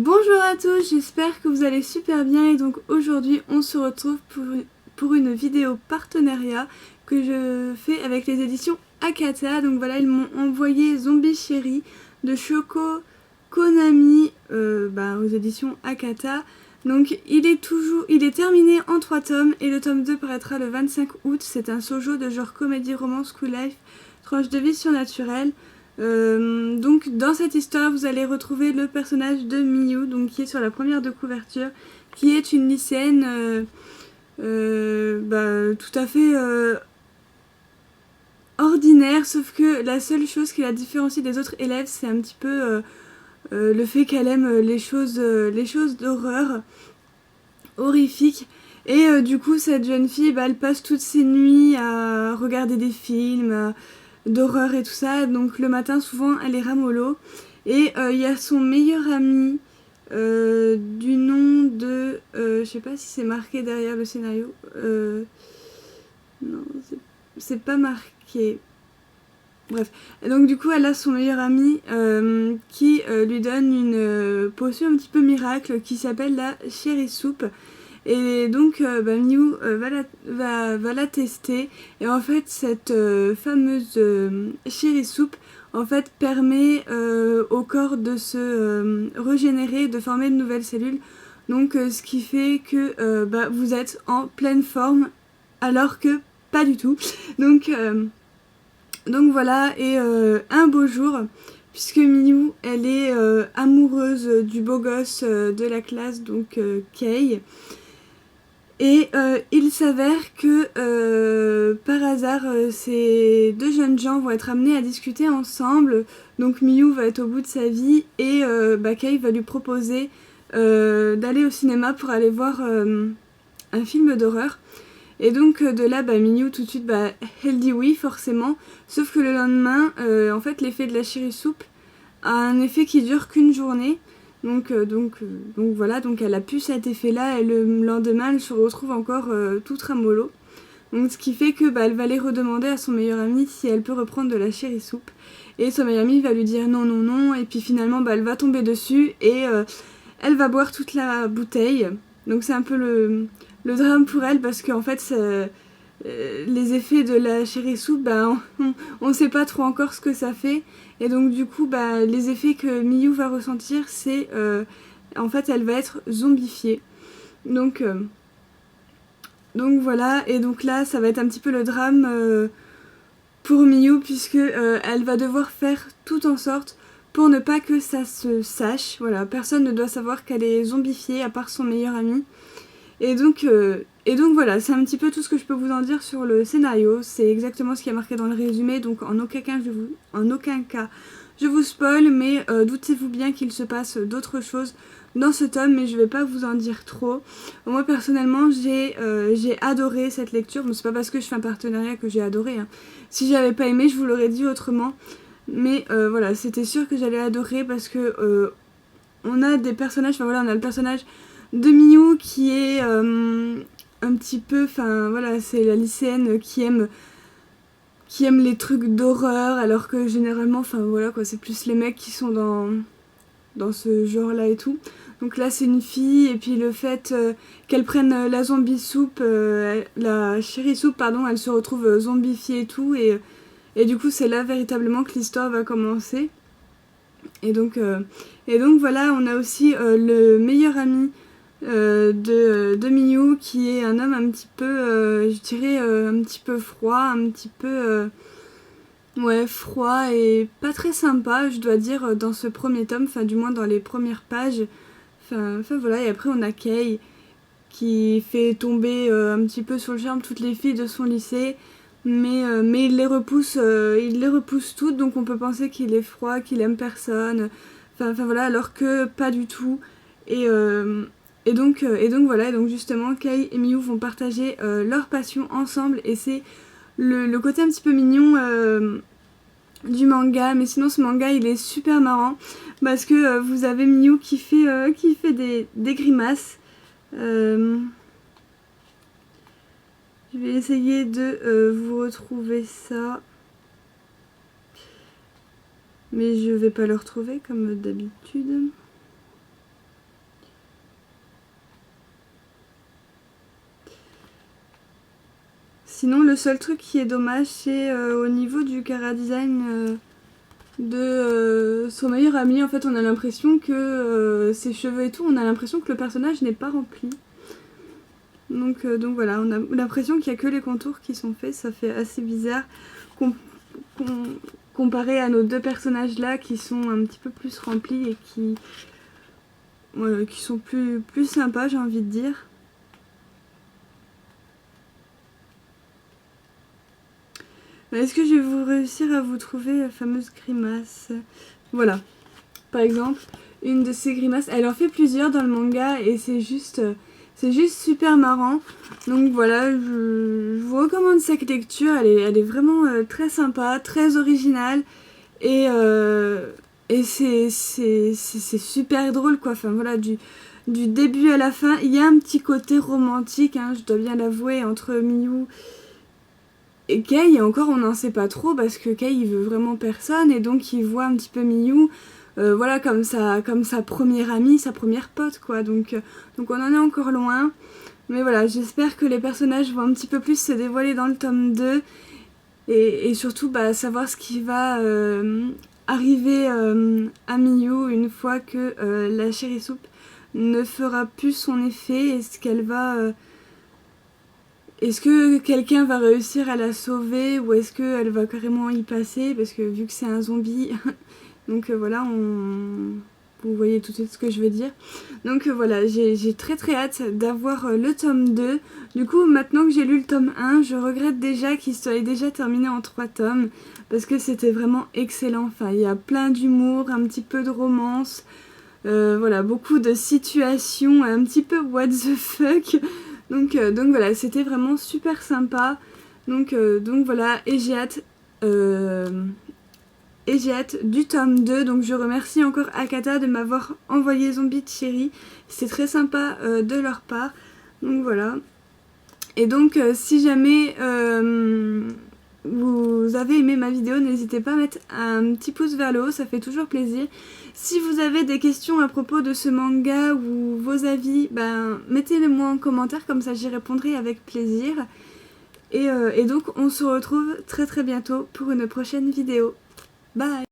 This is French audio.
Bonjour à tous, j'espère que vous allez super bien et donc aujourd'hui on se retrouve pour une vidéo partenariat que je fais avec les éditions Akata. Donc voilà, ils m'ont envoyé Zombie Chéri de Shoko Konami aux éditions Akata. Donc il est terminé en 3 tomes et le tome 2 paraîtra le 25 août. C'est un shoujo de genre comédie romance school life, tranche de vie surnaturelle. Donc dans cette histoire vous allez retrouver le personnage de Miyu, donc qui est sur la première de couverture, qui est une lycéenne tout à fait ordinaire, sauf que la seule chose qui la différencie des autres élèves, c'est un petit peu le fait qu'elle aime les choses d'horreur horrifiques. Et du coup cette jeune fille, elle passe toutes ses nuits à regarder des films d'horreur et tout ça, donc le matin souvent elle est ramollo. Et il y a son meilleur ami du nom de... je sais pas si c'est marqué derrière le scénario. Non, c'est pas marqué. Bref, et donc du coup elle a son meilleur ami qui lui donne une potion un petit peu miracle qui s'appelle la Cherry Soup. Et donc Miyu va la tester. Et en fait cette fameuse Cherry Soup en fait permet au corps de se régénérer, de former de nouvelles cellules. Donc ce qui fait que vous êtes en pleine forme alors que pas du tout. Donc voilà, et un beau jour, puisque Miyu elle est amoureuse du beau gosse de la classe, donc Kei. Et il s'avère que par hasard ces deux jeunes gens vont être amenés à discuter ensemble. Donc Miyu va être au bout de sa vie et Kei va lui proposer d'aller au cinéma pour aller voir un film d'horreur. Et donc de là Miyu tout de suite elle dit oui forcément. Sauf que le lendemain en fait l'effet de la Cherry Soup a un effet qui dure qu'une journée. Donc voilà, donc elle a pu cet effet là et le lendemain elle se retrouve encore toute ramollo. Donc ce qui fait que elle va aller redemander à son meilleur ami si elle peut reprendre de la Cherry Soup. Et son meilleur ami va lui dire non non non, et puis finalement elle va tomber dessus et elle va boire toute la bouteille. Donc c'est un peu le drame pour elle parce qu'en fait les effets de la Cherry Soup, on sait pas trop encore ce que ça fait. Et donc du coup les effets que Miyu va ressentir, c'est en fait elle va être zombifiée. Donc voilà, et donc là ça va être un petit peu le drame pour Miyu, puisque elle va devoir faire tout en sorte pour ne pas que ça se sache. Voilà, personne ne doit savoir qu'elle est zombifiée à part son meilleur ami. Et donc voilà, c'est un petit peu tout ce que je peux vous en dire sur le scénario. C'est exactement ce qui est marqué dans le résumé, donc en aucun cas je vous spoil, mais doutez-vous bien qu'il se passe d'autres choses dans ce tome, mais je vais pas vous en dire trop. Moi personnellement j'ai adoré cette lecture. Bon, c'est pas parce que je fais un partenariat que j'ai adoré, hein. Si j'avais pas aimé, je vous l'aurais dit autrement. Mais voilà, c'était sûr que j'allais adorer parce que on a des personnages, on a le personnage de Miyu qui est un petit peu, c'est la lycéenne qui aime les trucs d'horreur, alors que généralement, c'est plus les mecs qui sont dans ce genre-là et tout. Donc là, c'est une fille, et puis le fait qu'elle prenne la zombie soupe, la Cherry Soup, pardon, elle se retrouve zombifiée et tout, et du coup, c'est là véritablement que l'histoire va commencer. Et donc voilà, on a aussi le meilleur ami de Miyu, qui est un homme un petit peu, je dirais, un petit peu froid, un petit peu froid et pas très sympa, je dois dire, dans ce premier tome, enfin du moins dans les premières pages. Enfin voilà, et après on a Kei qui fait tomber un petit peu sur le charme toutes les filles de son lycée, mais il les repousse toutes, donc on peut penser qu'il est froid, qu'il aime personne, enfin voilà, alors que pas du tout. Et donc voilà, donc justement Kei et Miyu vont partager leur passion ensemble, et c'est le côté un petit peu mignon du manga. Mais sinon ce manga il est super marrant parce que vous avez Miyu qui fait des grimaces. Je vais essayer de vous retrouver ça, mais je vais pas le retrouver comme d'habitude. Sinon le seul truc qui est dommage c'est au niveau du chara-design de son meilleur ami. En fait on a l'impression que ses cheveux et tout, on a l'impression que le personnage n'est pas rempli. Donc voilà, on a l'impression qu'il n'y a que les contours qui sont faits, ça fait assez bizarre comparé à nos deux personnages là qui sont un petit peu plus remplis et qui sont plus sympas, j'ai envie de dire. Est-ce que je vais réussir à vous trouver la fameuse grimace? Voilà, par exemple, une de ces grimaces, elle en fait plusieurs dans le manga et c'est juste super marrant. Donc voilà, je vous recommande cette lecture, elle est vraiment très sympa, très originale et c'est super drôle quoi. Enfin voilà, du début à la fin, il y a un petit côté romantique, hein, je dois bien l'avouer, entre Miyu et Kei, et encore on n'en sait pas trop parce que Kei il veut vraiment personne et donc il voit un petit peu Miyu voilà, comme sa première amie, sa première pote quoi, donc on en est encore loin. Mais voilà, j'espère que les personnages vont un petit peu plus se dévoiler dans le tome 2 et surtout bah, savoir ce qui va arriver à Miyu une fois que la Cherry Soup ne fera plus son effet. Est-ce qu'elle va... est-ce que quelqu'un va réussir à la sauver ou est-ce qu'elle va carrément y passer parce que vu que c'est un zombie... Donc voilà, vous voyez tout de suite ce que je veux dire. Donc voilà, j'ai très hâte d'avoir le tome 2. Du coup, maintenant que j'ai lu le tome 1, je regrette déjà qu'il soit déjà terminé en 3 tomes. Parce que c'était vraiment excellent. Enfin, il y a plein d'humour, un petit peu de romance. Voilà, beaucoup de situations, un petit peu what the fuck. Donc voilà, c'était vraiment super sympa. Donc voilà, et j'ai hâte... du tome 2, donc je remercie encore Akata de m'avoir envoyé Zombie Cherry, c'est très sympa de leur part, donc voilà. Et donc si jamais vous avez aimé ma vidéo, n'hésitez pas à mettre un petit pouce vers le haut, ça fait toujours plaisir. Si vous avez des questions à propos de ce manga ou vos avis, ben, mettez-les moi en commentaire, comme ça j'y répondrai avec plaisir. Et donc on se retrouve très bientôt pour une prochaine vidéo. Bye!